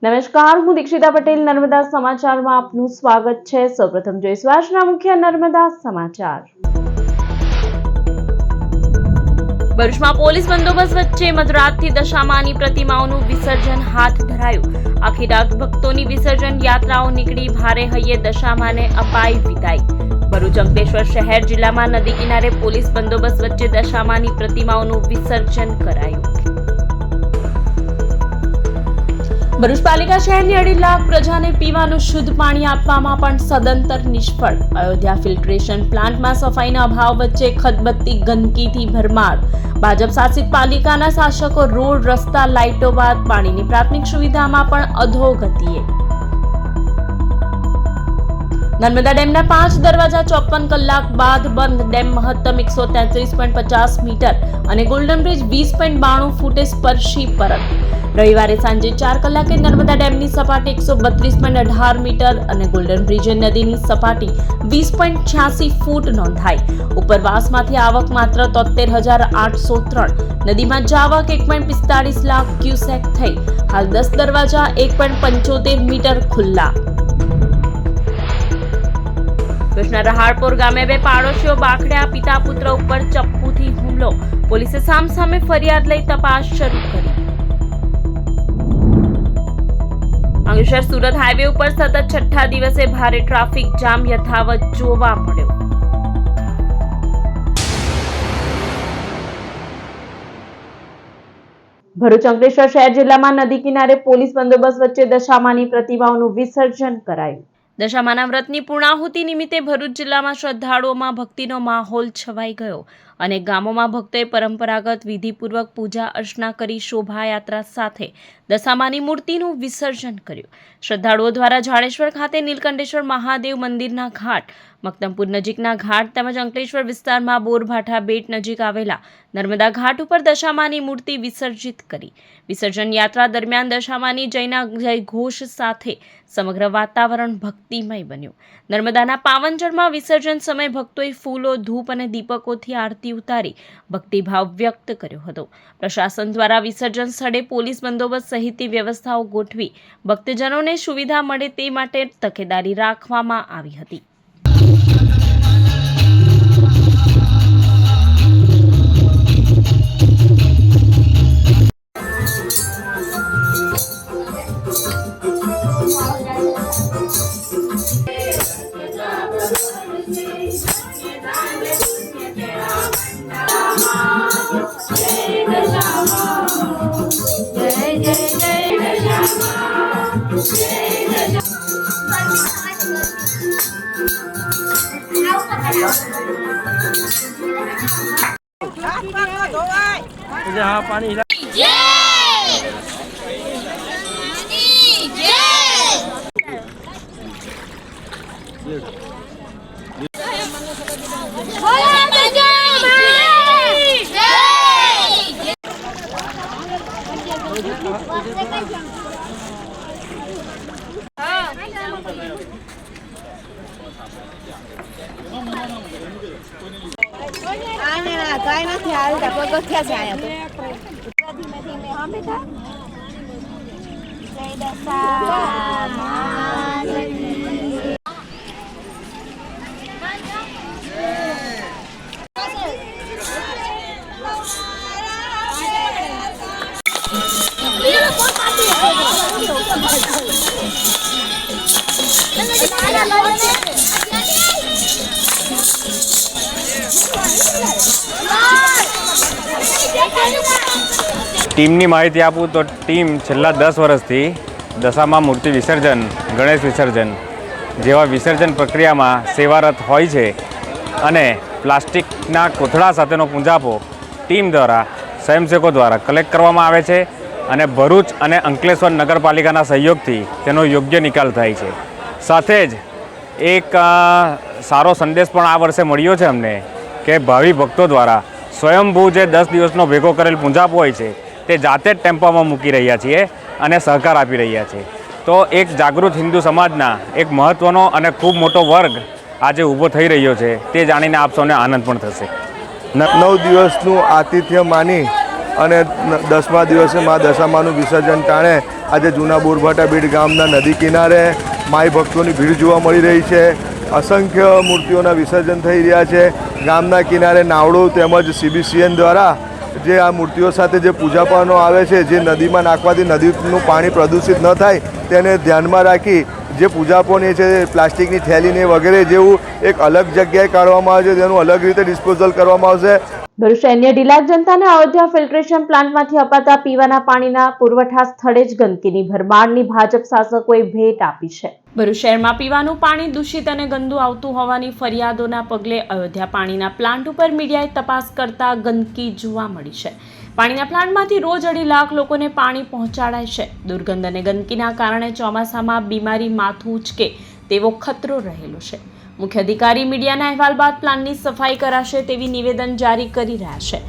નમસ્કાર, હું દીક્ષિતા પટેલ નર્મદા સમાચારમાં આપનું સ્વાગત છે। સૌપ્રથમ જોઈશું આજના મુખ્ય નર્મદા સમાચાર। ભરૂચમાં પોલીસ બંદોબસ્ત વચ્ચે મધરાતથી દશામાની પ્રતિમાઓનું વિસર્જન હાથ ધરાયું। આખી રાત ભક્તોની વિસર્જન યાત્રાઓ નીકળી ભારે હૈયે દશામાને અપાઈ વિદાય। ભરૂચ અંકલેશ્વર શહેર જિલ્લામાં નદી કિનારે પોલીસ બંદોબસ્ત વચ્ચે દશામાની પ્રતિમાઓનું વિસર્જન કરાયું। ભરૂચ પાલિકા શહેરની 2.5 લાખ પ્રજાને પીવાનું શુદ્ધ પાણી આપવામાં પણ સદંતર નિષ્ફળ। અયોધ્યા ફિલ્ટ્રેશન પ્લાન્ટમાં સફાઈના અભાવ વચ્ચે ખદબદતી ગંદકીથી ભરમાર। ભાજપ શાસિત પાલિકાના શાસકો રોડ, રસ્તા, લાઇટો બાદ પાણીની પ્રાથમિક સુવિધામાં પણ અધોગતિએ। નર્મદા ડેમના 5 દરવાજા 54 કલાક બાદ બંધ। ડેમ મહત્તમ 133.50 મીટર અને ગોલ્ડન બ્રિજ 20.92 ફૂટે સ્પર્શી પરત। રવિવારે સાંજે 4 કલાકે નર્મદા ડેમની સપાટી 132.18 મીટર અને ગોલ્ડન બ્રિજ નદીની સપાટી 20.86 ફૂટ નોંધાઈ। ઉપરવાસમાંથી આવક માત્ર 73,803। નદીમાં જાવક 1.45 લાખ ક્યુસેક થઈ। હાલ 10 દરવાજા 1.75 મીટર ખુલ્લા। ભરૂચના રહાડપોર ગામે 2 પાડોશીઓ બાખડ્યા। પિતા પુત્ર ઉપર ચપ્પુથી હુમલો। પોલીસે સામસામે ફરિયાદ લઈ તપાસ શરૂ કરી। અંકલેશ્વર સુરત હાઈવે ઉપર સતત 6થા દિવસે ભારે ટ્રાફિક જામ યથાવત જોવા મળ્યો। ભરૂચ અંકલેશ્વર શહેર જિલ્લામાં નદી કિનારે પોલીસ બંદોબસ્ત વચ્ચે દશામાની પ્રતિમાઓનું વિસર્જન કરાયું। દશામાના વ્રતની પૂર્ણાહુતિ નિમિત્તે ભરૂચ જિલ્લામાં શ્રદ્ધાળુઓમાં ભક્તિનો માહોલ છવાઈ ગયો। અનેક ગામોમાં ભક્તોએ પરંપરાગત વિધિપૂર્વક પૂજા અર્ચના કરી શોભાયાત્રા સાથે દશામાની મૂર્તિનું વિસર્જન કર્યું। શ્રદ્ધાળુઓ દ્વારા જાડેશ્વર ખાતે નીલકંઠેશ્વર મહાદેવ મંદિરના ઘાટ, મક્તમપુર નજીકના ઘાટ તેમજ અંકલેશ્વર વિસ્તારમાં બોરભાઠા બેટ નજીક આવેલા નર્મદા ઘાટ ઉપર દશામાની મૂર્તિ વિસર્જિત કરી। વિસર્જન યાત્રા દરમિયાન દશામાની જયના જય ઘોષ સાથે સમગ્ર વાતાવરણ ભક્તિમય બન્યું। નર્મદાના પાવન જળમાં વિસર્જન સમયે ભક્તોએ ફૂલો, ધૂપ અને દીપકોથી આરતી ઉતારી ભક્તિભાવ વ્યક્ત કર્યો હતો। પ્રશાસન દ્વારા વિસર્જન સ્થળે પોલીસ બંદોબસ્ત સહિતની વ્યવસ્થાઓ ગોઠવી ભક્તજનોને સુવિધા મળે તે માટે તકેદારી રાખવામાં આવી હતી। કઈ નથી હાલતા પગથિયા છે આયા તો ધીમે ધીમે હા બેટા જય દશામાની ટીમની માહિતી આપું તો ટીમ છેલ્લા 10 વર્ષથી દશામા મૂર્તિ વિસર્જન, ગણેશ વિસર્જન જેવા વિસર્જન પ્રક્રિયામાં સેવારત હોય છે અને પ્લાસ્ટિકના કોથળા સાથેનો પૂંજાપો ટીમ દ્વારા સ્વયંસેવકો દ્વારા કલેક્ટ કરવામાં આવે છે અને ભરૂચ અને અંકલેશ્વર નગરપાલિકાના સહયોગથી તેનો યોગ્ય નિકાલ થાય છે। સાથે જ એક સારો સંદેશ પણ આ વર્ષે મળ્યો છે અમને કે ભાવિ ભક્તો દ્વારા સ્વયંભૂ જે 10 દિવસનો ભેગો કરેલ પૂંજાપો હોય છે તે જાતે જ ટેમ્પામાં મૂકી રહ્યા છીએ અને સહકાર આપી રહ્યા છે। તો એક જાગૃત હિન્દુ સમાજના એક મહત્ત્વનો અને ખૂબ મોટો વર્ગ આજે ઊભો થઈ રહ્યો છે તે જાણીને આપ સૌને આનંદ પણ થશે। 9 દિવસનું આતિથ્ય માની અને 10મા દિવસે મા દશામાનું વિસર્જન ટાણે આજે જૂના બોરભાટા બીડ ગામના નદી કિનારે માઈ ભક્તોની ભીડ જોવા મળી રહી છે. અસંખ્ય મૂર્તિઓના વિસર્જન થઈ રહ્યા છે. ગામના કિનારે નાવડો તેમજ CBCN દ્વારા જે આ મૂર્તિઓ સાથે જે પૂજાપાનો આવે છે, જે નદીમાં નાખવાથી નદીનું પાણી પ્રદૂષિત ન થાય તેને ધ્યાનમાં રાખી જે પૂજાપોની છે પ્લાસ્ટિકની થેલીને વગેરે જેવું એક અલગ જગ્યાએ કાઢવામાં આવે છે, તેનું અલગ રીતે ડિસ્પોઝલ કરવામાં આવશે. ભરૂચ શહેરની ઢીલાક જનતાને અયોધ્યા ફિલ્ટ્રેશન પ્લાન્ટમાંથી અપાતા પીવાના પાણીના પુરવઠા સ્થળે જ ગંદકીની ભરમારની ભાજપ શાસકોએ ભેટ આપી છે. ભરૂચ શહેરમાં પીવાનું પાણી દૂષિત અને ગંદુ આવતું હોવાની ફરિયાદોના પગલે અયોધ્યા પાણીના પ્લાન્ટ ઉપર મીડિયાએ તપાસ કરતા ગંદકી જોવા મળી છે. પાણીના પ્લાન્ટમાંથી રોજ 2.5 લાખ લોકોને પાણી પહોંચાડાય છે. દુર્ગંધ અને ગંદકીના કારણે ચોમાસામાં બીમારી માથું ઉચકે તેવો ખતરો રહેલો છે. મુખ્ય અધિકારી મીડિયાના અહેવાલ બાદ પ્લાન્ટની સફાઈ કરાશે તેવી નિવેદન જારી કરી રહ્યા છે.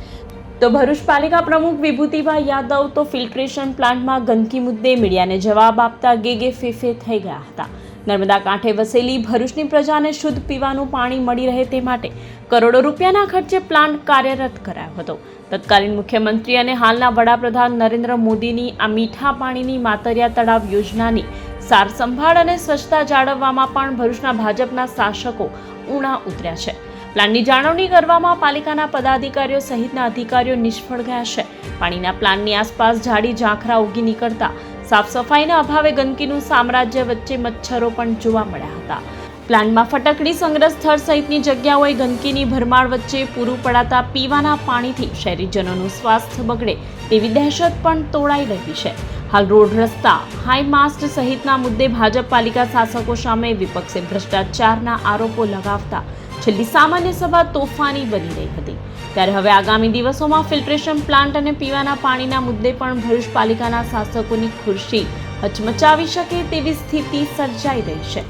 તો ભરૂચ પાલિકા પ્રમુખ વિભૂતિભાઈ યાદવ તો ફિલ્ટ્રેશન પ્લાન્ટમાં ગંદકી મુદ્દે મીડિયાને જવાબ આપતા ગેગે ફેફે થઈ ગયા હતા. નર્મદા કાંઠે વસેલી ભરૂચની પ્રજાને શુદ્ધ પીવાનું પાણી મળી રહે તે માટે કરોડો રૂપિયાના ખર્ચે પ્લાન્ટ કાર્યરત કરાયો હતો. તત્કાલીન મુખ્યમંત્રી અને હાલના વડાપ્રધાન નરેન્દ્ર મોદીની આ મીઠા પાણીની માતરિયા તળાવ યોજનાની સાર સંભાળ અને સ્વચ્છતા જાળવવામાં પણ ભરૂચના ભાજપના શાસકો ઊણા ઉતર્યા છે. પ્લાનની જાળવણી કરવામાં પાલિકાના પદાધિકારીઓ સહિતના અધિકારીઓ નિષ્ફળ ગયા છે. પાણીના પ્લાનની આસપાસ ઝાડી ઝાંખરા ઉગી નીકળતા સાફ સફાઈના અભાવે ગંદકીનું સામ્રાજ્ય વચ્ચે મચ્છરો પણ જોવા મળ્યા હતા. પ્લાન્ટમાં ફટકડી સંગ્રહ સ્થળ સહિતની જગ્યાઓએ ગંદકીની ભરમાર વચ્ચે પૂરું પડાતા પીવાના પાણીથી શહેરીજનોનું સ્વાસ્થ્ય બગડે તેવી દહેશત પણ તોડાઈ રહી છે. હાલ રોડ રસ્તા હાઈ માસ્ટ સહિતના મુદ્દે ભાજપ પાલિકા શાસકો સામે વિપક્ષે ભ્રષ્ટાચારના આરોપો લગાવતા છેલ્લી સામાન્ય સભા તોફાની બની રહી હતી. ત્યારે હવે આગામી દિવસોમાં ફિલ્ટ્રેશન પ્લાન્ટ અને પીવાના પાણીના મુદ્દે પણ ભરૂચ પાલિકાના શાસકોની ખુરશી હચમચાવી શકે તેવી સ્થિતિ સર્જાઈ રહી છે.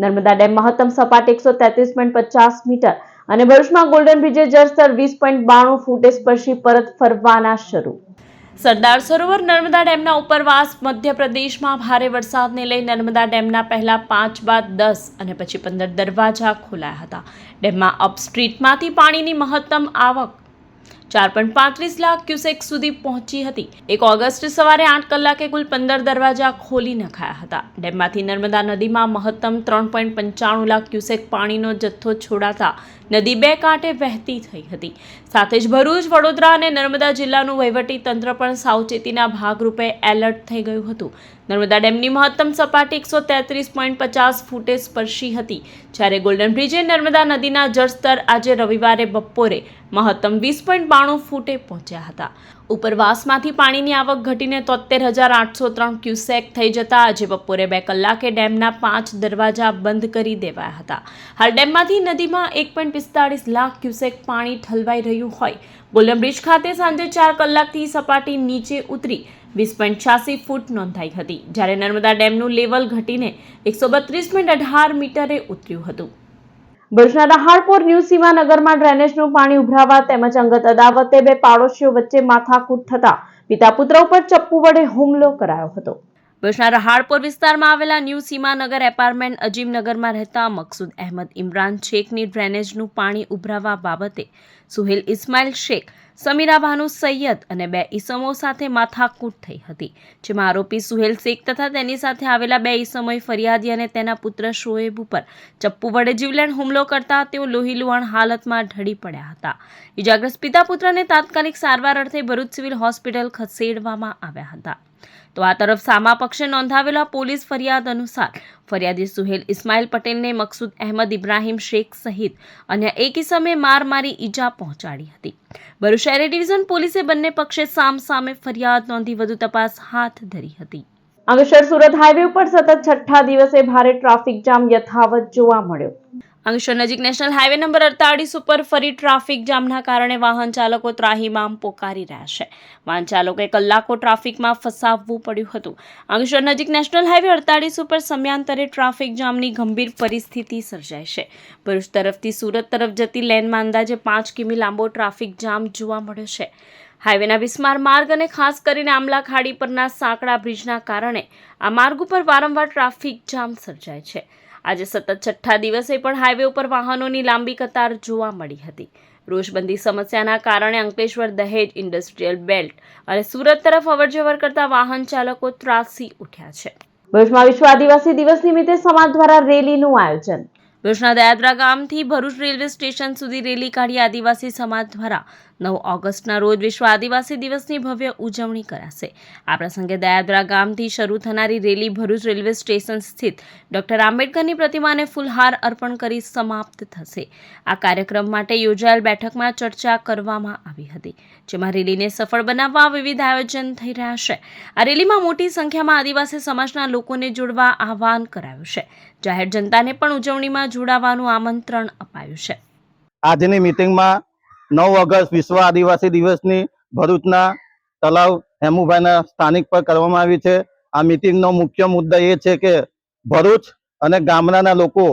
નર્મદા ડેમ મહત્તમ સપાટ 133.50 મીટર અને ભરૂચમાં ગોલ્ડન બ્રિજે જળસ્તર 20.92 ફૂટે સ્પર્શી પરત ફરવાના શરૂ. સરદાર સરોવર નર્મદા ડેમના ઉપરવાસ મધ્યપ્રદેશમાં ભારે વરસાદને લઈ નર્મદા ડેમના પહેલા 5 બાદ 10 અને પછી 15 દરવાજા ખોલાયા હતા. ડેમમાં અપસ્ટ્રીટમાંથી પાણીની મહત્તમ આવક 4.35 લાખ ક્યુસેક સુધી પહોંચી હતી. 1 ઓગસ્ટ સવારે 8 કલાકે કુલ 15 દરવાજા ખોલી નખાયા હતા. ડેમમાંથી નર્મદા નદીમાં મહત્તમ 3.95 લાખ ક્યુસેક પાણીનો જથ્થો છોડાતા નદી બે કાંઠે વહેતી થઈ હતી. સાથે જ ભરૂચ, વડોદરા અને નર્મદા જિલ્લાનું વહીવટી તંત્ર પણ સાવચેતીના ભાગરૂપે એલર્ટ થઈ ગયું હતું. નર્મદા ડેમની મહત્તમ સપાટી 133.50 ફૂટે સ્પર્શી હતી, જ્યારે ગોલ્ડન બ્રિજે નર્મદા નદીના જળસ્તર આજે રવિવારે બપોરે મહત્તમ 20.92 ફૂટે પહોંચ્યા હતા. ઉપરવાસમાંથી પાણીની આવક ઘટીને 73,803 ક્યુસેક થઈ જતા આજે બપોરે 2 કલાકે ડેમના 5 દરવાજા બંધ કરી દેવાયા હતા. હાલ ડેમમાંથી નદીમાં 1.45 લાખ ક્યુસેક પાણી ઠલવાઈ રહ્યું હોય. ગોલ્ડન બ્રિજ ખાતે સાંજે 4 કલાકથી સપાટી નીચે ઉતરી 20.86 ફૂટ નોંધાઈ હતી, જ્યારે નર્મદા ડેમનું લેવલ ઘટીને 132.18 મીટરે ઉતર્યું હતું. ભરૂચના રહાળપોર ન્યૂ સીમાનગરમાં ડ્રેનેજનું પાણી ઉભરાવા તેમજ અંગત અદાવતે બે પાડોશીઓ વચ્ચે માથાકૂટ થતા પિતા પુત્ર ઉપર ચપ્પુ વડે હુમલો કરાયો હતો. ભરૂચના રહાળપોર વિસ્તારમાં આવેલા ન્યૂ સીમાનગર એપાર્ટમેન્ટ અજીમનગરમાં રહેતા મકસૂદ અહેમદ ઇમરાન શેખની ડ્રેનેજનું પાણી ઉભરાવા બાબતે સુહેલ ઇસ્માઇલ શેખ સમીરા ભાનુ સૈયદ અને 2 ઈસમો સાથે માથાકૂટ થઈ હતી, જેમાં આરોપી સુહેલ શેખ તથા તેની સાથે આવેલા 2 ઈસમોએ ફરિયાદી અને તેના પુત્ર શોએબ ઉપર ચપ્પુ વડે જીવલેણ હુમલો કરતા તેઓ લોહીલુહાણ હાલતમાં ઢળી પડ્યા હતા. ઇજાગ્રસ્ત પિતા પુત્રને તાત્કાલિક સારવાર અર્થે ભરૂચ સિવિલ હોસ્પિટલ ખસેડવામાં આવ્યા હતા. તો આ તરફ સામા પક્ષે નોંધાવેલા પોલીસ ફરિયાદ અનુસાર ફરિયાદી સુહેલ ઇસ્માઇલ પટેલને મકસૂદ અહેમદ ઇબ્રાહીમ શેખ સહિત અન્ય 1 ઈસમે માર મારી ઈજા પહોંચાડી હતી. ભરૂચ શહેરી ડિવિઝન પોલીસે બંને પક્ષે સામસામે ફરિયાદ નોંધી વધુ તપાસ હાથ ધરી હતી. અંકલેશ્વર સુરત હાઈવે ઉપર સતત 6થા દિવસે ભારે ટ્રાફિક જામ યથાવત જોવા મળ્યો. અંકલેશ્વર નજીક નેશનલ હાઈવે નંબર 48 ઉપર ફરી ટ્રાફિક જામના કારણે વાહન ચાલકો ત્રાહિમામ પોકારી રહ્યા છે. વાહન ચાલકોએ કલાકો ટ્રાફિકમાં ફસાવવું પડ્યું હતું. અંકલેશ્વર નજીક નેશનલ હાઈવે 48 ઉપર સમયાંતરે ટ્રાફિક જામની ગંભીર પરિસ્થિતિ સર્જાય છે. ભરૂચ તરફથી સુરત તરફ જતી લેનમાં અંદાજે 5 કિમી લાંબો ટ્રાફિક જામ જોવા મળ્યો છે. હાઈવેના બિસ્માર માર્ગ અને ખાસ કરીને આમલા ખાડી પરના સાંકડા બ્રિજના કારણે આ માર્ગ ઉપર વારંવાર ટ્રાફિક જામ સર્જાય છે. આજે સતત 6થા દિવસે પણ હાઈવે ઉપર વાહનોની લાંબી કતાર જોવા મળી હતી. રોજબંધી સમસ્યાના કારણે અંકલેશ્વર દહેજ ઇન્ડસ્ટ્રીયલ બેલ્ટ અને સુરત તરફ અવરજવર કરતા વાહન ચાલકો ત્રાસી ઉઠ્યા છે. ભરૂચમાં વિશ્વ આદિવાસી દિવસ નિમિત્તે સમાજ દ્વારા રેલીનું આયોજન. ભરૂચના દયાદરા ગામથી ભરૂચ રેલવે સ્ટેશન સુધી રેલી કાઢી આદિવાસી સમાજ દ્વારા 9 ઓગસ્ટના રોજ વિશ્વ આદિવાસી દિવસની ભવ્ય ઉજવણી કરાશે. આ પ્રસંગે દયાદરા ગામથી શરૂ થનારી રેલી ભરૂચ રેલવે સ્ટેશન સ્થિત ડોક્ટર આંબેડકરની પ્રતિમાને ફૂલહાર અર્પણ કરી સમાપ્ત થશે. આ કાર્યક્રમ માટે યોજાયેલ બેઠકમાં ચર્ચા કરવામાં આવી હતી, જેમાં રેલીને સફળ બનાવવા વિવિધ આયોજન થઈ રહ્યા છે. આ રેલીમાં મોટી સંખ્યામાં આદિવાસી સમાજના લોકોને જોડવા આહવાન કરાયું છે. જાહેર જનતાને પણ ઉજવણીમાં જોડાવાનું આમંત્રણ અપાયું છે. આજની મીટિંગમાં 9 ઓગસ્ટ વિશ્વ આદિવાસી દિવસની ભરૂચના તલાવ હેમુભાઈના સ્થાનિક પર કરવામાં આવી છે. આ મીટિંગનો મુખ્ય મુદ્દો એ છે કે ભરૂચ અને ગામડાના લોકો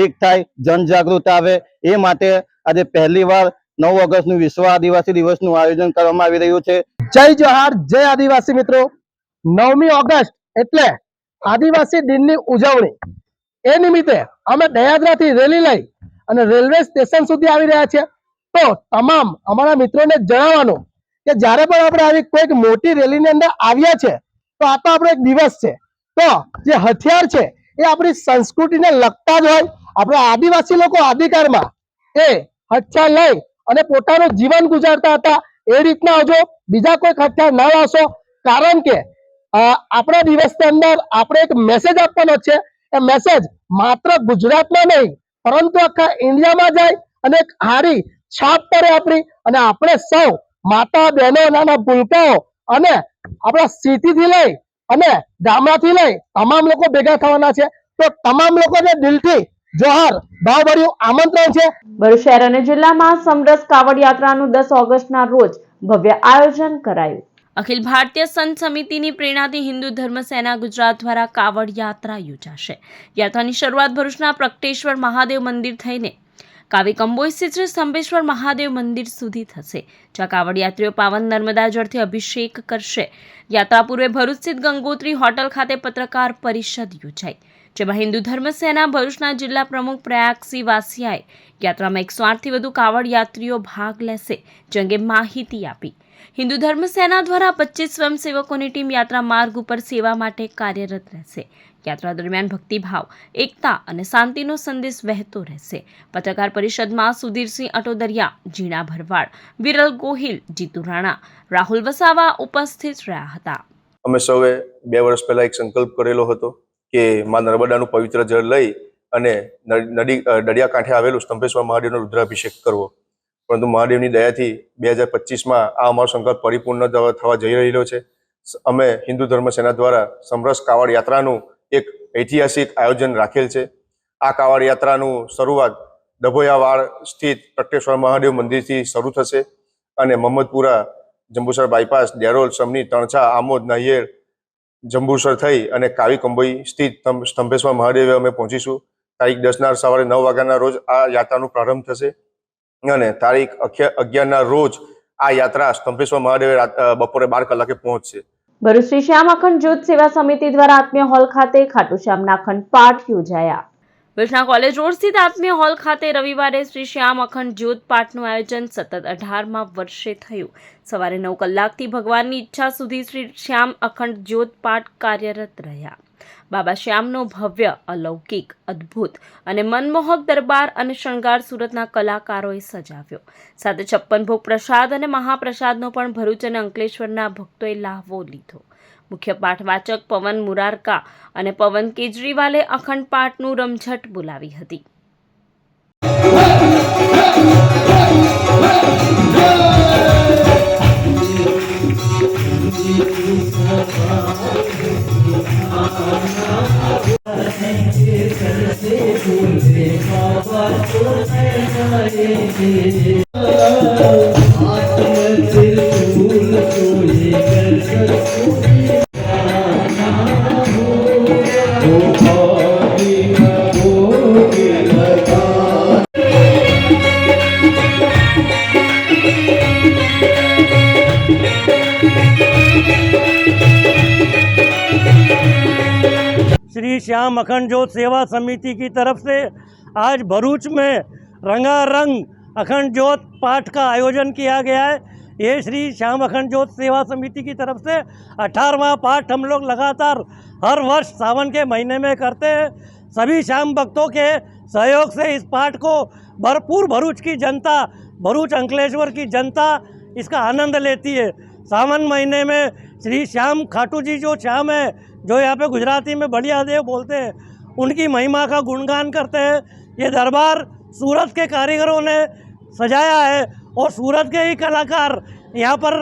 એક થાય, જનજાગૃતિ આવે, એ માટે આજે પહેલીવાર 9 ઓગસ્ટનું વિશ્વ આદિવાસી દિવસનું આયોજન કરવામાં આવી રહ્યું છે. જય જોહાર, જય આદિવાસી મિત્રો. 9મી ઓગસ્ટ એટલે આદિવાસી દિનની ઉજવણી. એ નિમિત્તે અમે દયાદરાથી રેલી લઈ અને રેલવે સ્ટેશન સુધી આવી રહ્યા છીએ. તો તમામ અમારા મિત્રોને જણાવવાનું કે જ્યારે પણ આપણે આવી કોઈક મોટી રેલીની અંદર આવ્યા છે તો આ તો આપણો એક દિવસ છે. તો જે હથિયાર છે એ આપણી સંસ્કૃતિને લગતા જ હોય. આપણે આદિવાસી લોકો આદિકાળમાં એ હથિયાર લઈ અને પોતાનું જીવન ગુજારતા હતા. એ રીતના આવજો, બીજા કોઈક હથિયાર ના લાવશો. કારણ કે આપણા દિવસની અંદર આપણે એક મેસેજ આપવાનો છે. એ મેસેજ માત્ર ગુજરાતમાં નહીં પરંતુ આખા ઇન્ડિયામાં જાય અને એક હારી છાપ પડે આપણી. અને આપણે સૌ માતા બહેનો, નાના ભૂલકાઓ અને આપણા સિટીથી લઈ અને ગામડાથી લઈ તમામ લોકો ભેગા થવાના છે. તો તમામ લોકોને દિલથી જોહાર, ભાવભર્યું આમંત્રણ છે. ભરૂચ શહેર અને જિલ્લામાં સમરસ કાવડ યાત્રાનું 10 ઓગસ્ટના રોજ ભવ્ય આયોજન કરાયું. અખિલ ભારતીય સંત સમિતિની પ્રેરણાથી હિન્દુ ધર્મ સેના ગુજરાત દ્વારા કાવડ યાત્રા યોજાશે. યાત્રાની શરૂઆત ભરૂચના પ્રગટેશ્વર મહાદેવ મંદિર થઈને કાવી કંબોઈ સ્થિત શ્રી સ્તંભેશ્વર મહાદેવ મંદિર સુધી થશે, જ્યાં કાવડ યાત્રીઓ પાવન નર્મદા જળથી અભિષેક કરશે. યાત્રા પૂર્વે ભરૂચ સ્થિત ગંગોત્રી હોટલ ખાતે પત્રકાર પરિષદ યોજાઈ, જેમાં હિન્દુ ધર્મ સેના ભરૂચના જિલ્લા પ્રમુખ પ્રયાગસિંહ વાસિયાએ યાત્રામાં 108થી વધુ કાવડ યાત્રીઓ ભાગ લેશે જે અંગે માહિતી આપી. હિન્દુ ધર્મ સેના દ્વારા 25 સ્વયંસેવકોની ટીમ યાત્રા માર્ગ ઉપર સેવા માટે કાર્યરત રહેશે. યાત્રા દરમિયાન ભક્તિભાવ, એકતા અને શાંતિનો સંદેશ વહેતો રહેશે. પત્રકાર પરિષદમાં સુધીરસિંહ અટોદરિયા, જીણા ભરવાડ, વિરલ ગોહિલ, જીતુ રાણા, રાહુલ વસાવા ઉપસ્થિત રહ્યા હતા. અમે સૌએ 2 વર્ષ પહેલા એક સંકલ્પ કરેલો હતો કે માં નર્મદાનું પવિત્ર જળ લઈ અને દરિયાકાંઠે આવેલું સ્તંભેશ્વર મહાદેવનો રુદ્રાભિષેક કરવો. પરંતુ મહાદેવની દયાથી 2025માં આ અમારો સંકલ્પ પરિપૂર્ણ થવા જઈ રહેલો છે. અમે હિન્દુ ધર્મ સેના દ્વારા સમરસ કાવડ યાત્રાનું એક ઐતિહાસિક આયોજન રાખેલ છે. આ કાવડ યાત્રાનું શરૂઆત ડભોયાવાડ સ્થિત પ્રગટેશ્વર મહાદેવ મંદિરથી શરૂ થશે અને મોહમ્મદપુરા, જંબુસર બાયપાસ, ડેરોલ, સમની, તણછા, આમોદ, નાહિયેર, જંબુસર થઈ અને કાવી કંબોઈ સ્થિત સ્તંભેશ્વર મહાદેવે અમે પહોંચીશું. તારીખ 10ના સવારે 9 વાગ્યાના રોજ આ યાત્રાનો પ્રારંભ થશે અને તારીખ 11ના રોજ આ યાત્રા સ્તંભેશ્વર મહાદેવે બપોરે 12 કલાકે પહોંચશે. ભરૂચ શ્રી શ્યામ અખંડ જ્યોત સેવા સમિતિ દ્વારા આત્મીય હોલ ખાતે ખાટુ શ્યામના અખંડ પાઠ યોજાયા. ભુજના કોલેજ રોડ સ્થિત આત્મીય હોલ ખાતે રવિવારે શ્રી શ્યામ અખંડ જ્યોત પાઠનું આયોજન સતત 18મા વર્ષે થયું. સવારે 9 કલાકથી ભગવાનની ઈચ્છા સુધી શ્રી શ્યામ અખંડ જ્યોત પાઠ કાર્યરત રહ્યા. બાબા શ્યામનો ભવ્ય, અલૌકિક, અદ્ભુત અને મનમોહક દરબાર અને શણગાર સુરતના કલાકારોએ સજાવ્યો. સાથે 56 ભોગ પ્રસાદ અને મહાપ્રસાદનો પણ ભરૂચ અને અંકલેશ્વરના ભક્તોએ લાહવો લીધો. મુખ્ય પાઠવાચક પવન મુરારકા અને પવન કેજરીવાલે અખંડ પાઠનું રમઝટ બોલાવી હતી. श्री श्याम अखंड ज्योत सेवा समिति की तरफ से आज भरूच में रंगारंग अखंड ज्योत पाठ का आयोजन किया गया है। ये श्री श्याम अखंड ज्योत सेवा समिति की तरफ से 18वां पाठ हम लोग लगातार हर वर्ष सावन के महीने में करते हैं। सभी श्याम भक्तों के सहयोग से इस पाठ को भरपूर भरूच की जनता, भरूच अंकलेश्वर की जनता इसका आनंद लेती है। सावन महीने में श्री श्याम खाटू जी जो श्याम है, जो यहाँ पे गुजराती में बढ़िया देव बोलते हैं, उनकी महिमा का गुणगान करते हैं। ये दरबार सूरत के कारीगरों ने सजाया है और सूरत के ही कलाकार यहाँ पर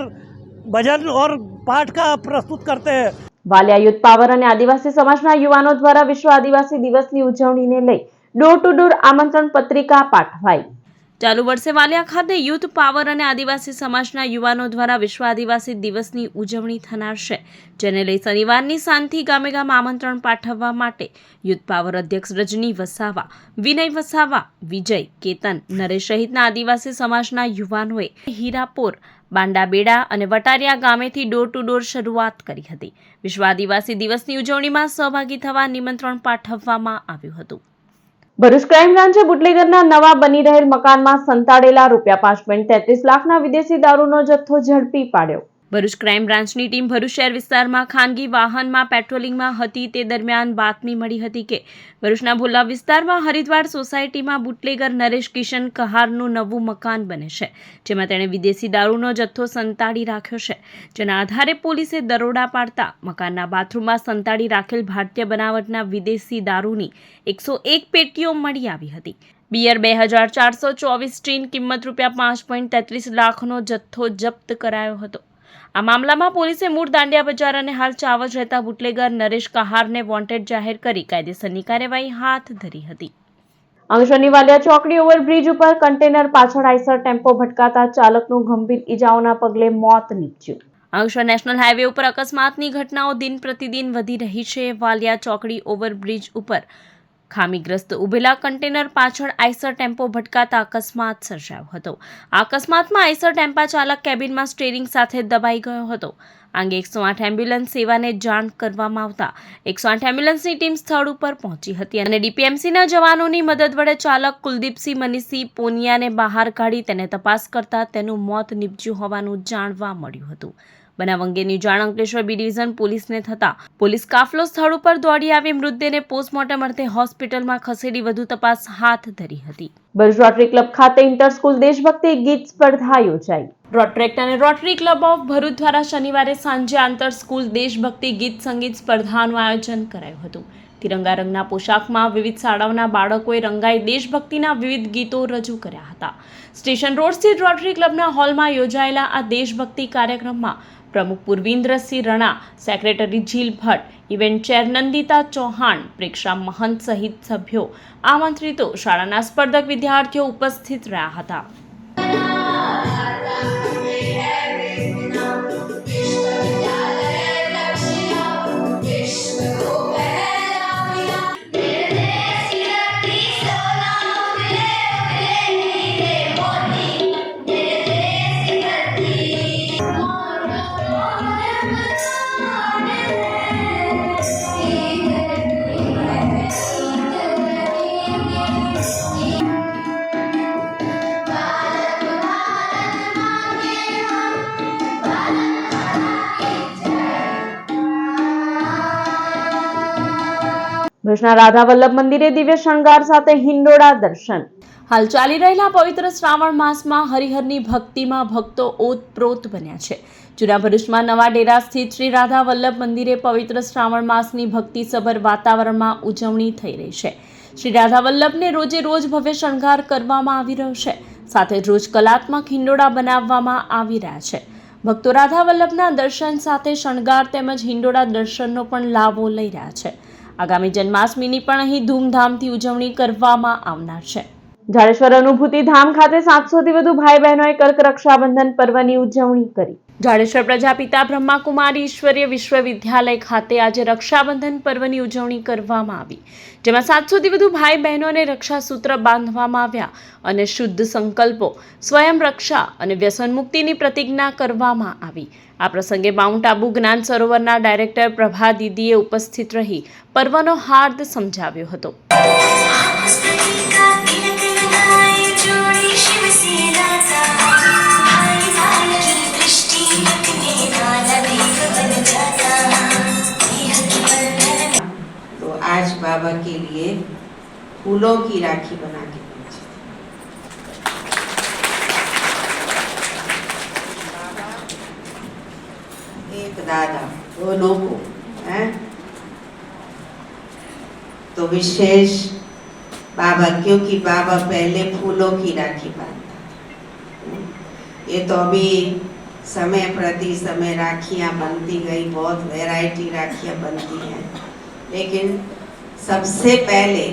भजन और पाठ का प्रस्तुत करते हैं। વાલિયા યુથ પાવર અને આદિવાસી સમાજના યુવાનો દ્વારા વિશ્વ આદિવાસી દિવસની ઉજવણીને લઈ ડોર ટુ ડોર આમંત્રણ પત્રિકા પાઠવાઈ. ચાલુ વર્ષે વાલિયા ખાતે યુથ પાવર અને આદિવાસી સમાજના યુવાનો દ્વારા વિશ્વ આદિવાસી દિવસની ઉજવણી થનાર છે, જેને લઈ શનિવારની સાંજથી ગામે ગામ આમંત્રણ પાઠવવા માટે યુથ પાવર અધ્યક્ષ રજની વસાવા, વિનય વસાવા, વિજય, કેતન, નરેશ સહિતના આદિવાસી સમાજના યુવાનોએ હીરાપોર, બાંડાબેડા અને વટારિયા ગામેથી ડોર ટુ ડોર શરૂઆત કરી હતી. વિશ્વ આદિવાસી દિવસની ઉજવણીમાં સહભાગી થવા નિમંત્રણ પાઠવવામાં આવ્યું હતું. ભરૂચ ક્રાઇમ બ્રાન્ચે બુટલેગરના નવા બની રહેલ મકાનમાં સંતાડેલા ₹5.33 લાખના વિદેશી દારૂનો જથ્થો ઝડપી પાડ્યો. ભરૂચ ક્રાઇમ બ્રાન્ચની ટીમ ભરૂચ શહેર વિસ્તારમાં ખાનગી વાહનમાં પેટ્રોલિંગમાં હતી તે દરમિયાન બાતમી મળી હતી કે ભરૂચના ભોલા વિસ્તારમાં હરિદ્વાર સોસાયટીમાં બુટલેગર નરેશ કિશન કહારનું નવું મકાન બને છે, જેમાં તેણે વિદેશી દારૂનો જથ્થો સંતાડી રાખ્યો છે. જેના આધારે પોલીસે દરોડા પાડતા મકાનના બાથરૂમમાં સંતાડી રાખેલ ભારતીય બનાવટના વિદેશી દારૂની 101 પેટીઓ મળી આવી હતી. બિયર 2424 ટીન કિંમત ₹5.33 લાખનો જથ્થો જપ્ત કરાયો હતો. આ મામલામાં પોલીસે મૂળ દાંડિયા બજાર અને હાલ ચાવજ રહેતા બુટલેગર નરેશ કહારને વોન્ટેડ જાહેર કરી કાયદેસરની કાર્યવાહી હાથ ધરી હતી. અંકલેશ્વરની વાલિયા ચોકડી ઓવરબ્રિજ ઉપર કન્ટેનર પાછળ આઈસર ટેમ્પો ભટકાતા ચાલકનું ગંભીર ઈજાઓના પગલે મોત નીપજ્યું. અંકલેશ્વર નેશનલ હાઈવે ઉપર અકસ્માતની ઘટનાઓ દિન પ્રતિદિન વધી રહી છે. વાલિયા ચોકડી ઓવરબ્રિજ ઉપર ખામીગ્રસ્ત ઉભેલા કન્ટેનર પાછળ આઈસર ટેમ્પો ભટકાતા અકસ્માત સર્જાયો હતો. આ અકસ્માતમાં આઈસર ટેમ્પા ચાલક કેબિનમાં સ્ટીયરિંગ સાથે દબાઈ ગયો હતો. આ અંગે 108 એમ્બ્યુલન્સ સેવાને જાણ કરવામાં આવતા 108 એમ્બ્યુલન્સની ટીમ સ્થળ ઉપર પહોંચી હતી અને ડીપીએમસીના જવાનોની મદદ વડે ચાલક કુલદીપસિંહ મનીષસિંહ પોનિયાને બહાર કાઢી તેને તપાસ કરતા તેનું મોત નીપજ્યું હોવાનું જાણવા મળ્યું હતું. બનાવ અંગેની જાણ અંકલેશ્વર બી ડિવિઝન પોલીસને થતા પોલીસ કાફલો સ્થળ ઉપર દોડી આવી મૃતદેહને પોસ્ટમોર્ટમ અર્થે હોસ્પિટલમાં ખસેડી વધુ તપાસ હાથ ધરી હતી. ભરૂચ રોટરી ક્લબ ખાતે ઇન્ટર સ્કૂલ દેશભક્તિ ગીત સ્પર્ધા યોજાઈ. રોટરેક્ટ અને રોટરી ક્લબ ઓફ ભરૂચ દ્વારા શનિવારે સાંજે આંતર સ્કૂલ દેશભક્તિ ગીત સંગીત સ્પર્ધાનું આયોજન કરાયું હતું. તિરંગા રંગના પોશાકમાં વિવિધ શાળાઓના બાળકોએ રંગાઈ દેશભક્તિના વિવિધ ગીતો રજૂ કર્યા હતા. સ્ટેશન રોડ સ્થિત રોટરી ક્લબના હોલમાં યોજાયેલા આ દેશભક્તિ કાર્યક્રમમાં પ્રમુખ પૂર્વિન્દ્રસિંહ રણા, સેક્રેટરી જીલ ભટ્ટ, ઇવેન્ટ ચેર નંદિતા ચૌહાણ, પ્રેક્ષા મહંત સહિત સભ્યો, આમંત્રિતો, શાળાના સ્પર્ધક વિદ્યાર્થીઓ ઉપસ્થિત રહ્યા હતા. ભુજના રાધા વલ્લભ મંદિરે દિવ્ય શણગાર સાથે હિંડોળા દર્શન. હાલ ચાલી રહેલા પવિત્ર શ્રાવણ માસમાં હરિહરની ભક્તિમાં ભક્તો ઓતપ્રોત બન્યા છે. જૂના ભરૂચમાં નવા ડેરા સ્થિત શ્રી રાધા વલ્લભ મંદિરે પવિત્ર શ્રાવણ માસની ભક્તિસભર વાતાવરણમાં ઉજવણી થઈ રહી છે. શ્રી રાધા વલ્લભને રોજે રોજ ભવ્ય શણગાર કરવામાં આવી રહ્યો છે. સાથે જ રોજ કલાત્મક હિંડોળા બનાવવામાં આવી રહ્યા છે. ભક્તો રાધા વલ્લભના દર્શન સાથે શણગાર તેમજ હિંડોળા દર્શનનો પણ લાભો લઈ રહ્યા છે. આગામી જન્માષ્ટમીની પણ અહીં ધૂમધામથી ઉજવણી કરવામાં આવનાર છે. જાડેશ્વર અનુભૂતિ ધામ ખાતે 700 થી વધુ ભાઈ બહેનોએ કર્ક રક્ષાબંધન પર્વની ઉજવણી કરી. જાડેશ્વર પ્રજાપિતા બ્રહ્માકુમારી ઈશ્વરીય વિશ્વવિદ્યાલય ખાતે આજે રક્ષાબંધન પર્વની ઉજવણી કરવામાં આવી, જેમાં 700 થી વધુ ભાઈ બહેનોને રક્ષાસૂત્ર બાંધવામાં આવ્યા અને શુદ્ધ સંકલ્પો, સ્વયં રક્ષા અને વ્યસન મુક્તિની પ્રતિજ્ઞા કરવામાં આવી. આ પ્રસંગે માઉન્ટ આબુ જ્ઞાન સરોવરના ડાયરેક્ટર પ્રભા દીદીએ ઉપસ્થિત રહી પર્વનો હાર્દ સમજાવ્યો હતો. तो आज बाबा के लिए फूलों की राखी बना के भेजी. एक दादा दोनों को हैं तो विशेष बाबा, क्योंकि बाबा पहले फूलों की राखी बांधता. ये तो अभी समय प्रति समय राखियाँ बनती गई, बहुत वैरायटी राखियाँ बनती हैं, लेकिन सबसे पहले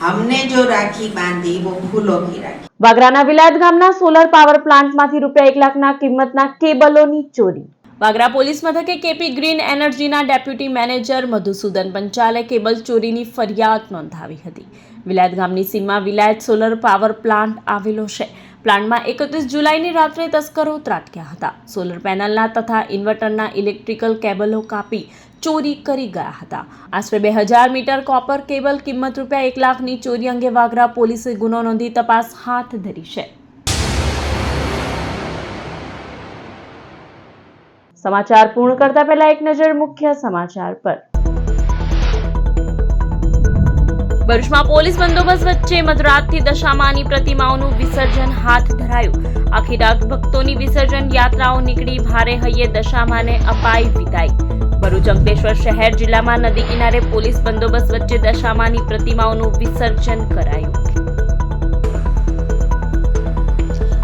हमने जो राखी बांधी वो फूलों की राखी. વાગરાના વિલાયત ગામના સોલર પાવર પ્લાન્ટમાંથી રૂપિયા 1 લાખના કિંમતના કેબલોની ચોરી. વાગરા પોલીસ મથકે કેપી ગ્રીન એનર્જીના ડેપ્યુટી મેનેજર મધુસૂદન પંચાલે કેબલ ચોરીની ફરિયાદ નોંધાવી હતી. વિલાયત ગામની સીમમાં વિલાયત સોલર પાવર પ્લાન્ટ આવેલો છે. પ્લાન્ટમાં 31 જુલાઈની રાત્રે તસ્કરો ત્રાટક્યા હતા. સોલર પેનલના તથા ઇન્વર્ટરના ઇલેક્ટ્રિકલ કેબલો કાપી ચોરી કરી ગયા હતા. આશરે 2000 મીટર કોપર કેબલ કિંમત રૂપિયા 1 લાખની ચોરી અંગે વાગરા પોલીસે ગુનો નોંધી તપાસ હાથ ધરી છે. સમાચાર પૂર્ણ કરતા પહેલા એક નજર મુખ્ય સમાચાર પર. ભરૂચમાં પોલીસ બંદોબસ્ત વચ્ચે મધરાતથી દશામાની પ્રતિમાઓનું વિસર્જન હાથ ધરાયું. આખી રાત ભક્તોની વિસર્જન યાત્રાઓ નીકળી ભારે હૈયે દશામાને અપાઈ વિદાય. ભરૂચ અંકલેશ્વર શહેર જિલ્લામાં નદી કિનારે પોલીસ બંદોબસ્ત વચ્ચે દશામાની પ્રતિમાઓનું વિસર્જન કરાયું.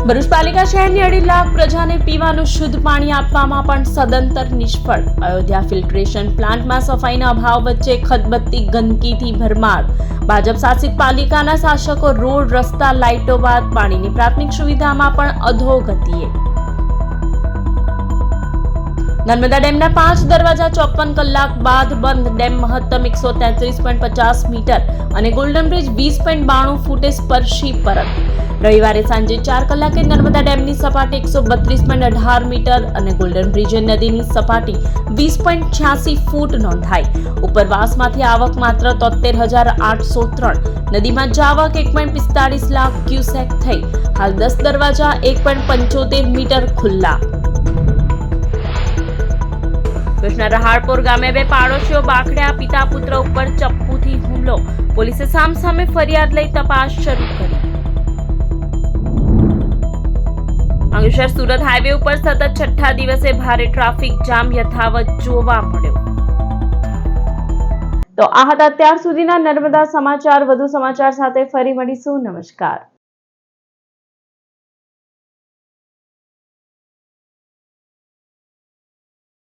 ભરૂચ પાલિકા શહેરની 2.5 લાખ પ્રજાને પીવાનું શુદ્ધ પાણી આપવામાં પણ સદંતર નિષ્ફળ. અયોધ્યા ફિલ્ટ્રેશન પ્લાન્ટમાં સફાઈના અભાવ વચ્ચે ખદબદતી ગંદકીથી ભરમાર. ભાજપ શાસિત પાલિકાના શાસકો રોડ, રસ્તા, લાઇટો બાદ પાણીની પ્રાથમિક સુવિધામાં પણ અધોગતિએ. નર્મદા ડેમના 5 દરવાજા 54 કલાક બાદ બંધ. ડેમ મહત્તમ 133.50 મીટર અને ગોલ્ડન બ્રિજ 20.92 ફૂટે સ્પર્શી પરત. રવિવારે સાંજે 4 કલાકે નર્મદા ડેમની સપાટી 132.18 મીટર અને ગોલ્ડન બ્રિજ નદીની સપાટી 20.86 ફૂટ નોંધાઈ. ઉપરવાસમાંથી આવક માત્ર 73,803. નદીમાં જાવક 1.45 લાખ ક્યુસેક થઈ. હાલ 10 દરવાજા 1.75 મીટર ખુલ્લા. ભુજના રહાડપોર ગામે 2 પાડોશીઓ બાખડ્યા. પિતા પુત્ર ઉપર ચપ્પુથી હુમલો. પોલીસે સામસામે ફરિયાદ લઈ તપાસ શરૂ કરી. અંકલેશ્વર સુરત હાઈવે ઉપર સતત 6થા દિવસે ભારે ટ્રાફિક જામ યથાવત જોવા મળ્યો. તો આ હતા અત્યાર સુધીના નર્મદા સમાચાર. વધુ સમાચાર સાથે ફરી મળીશું. નમસ્કાર.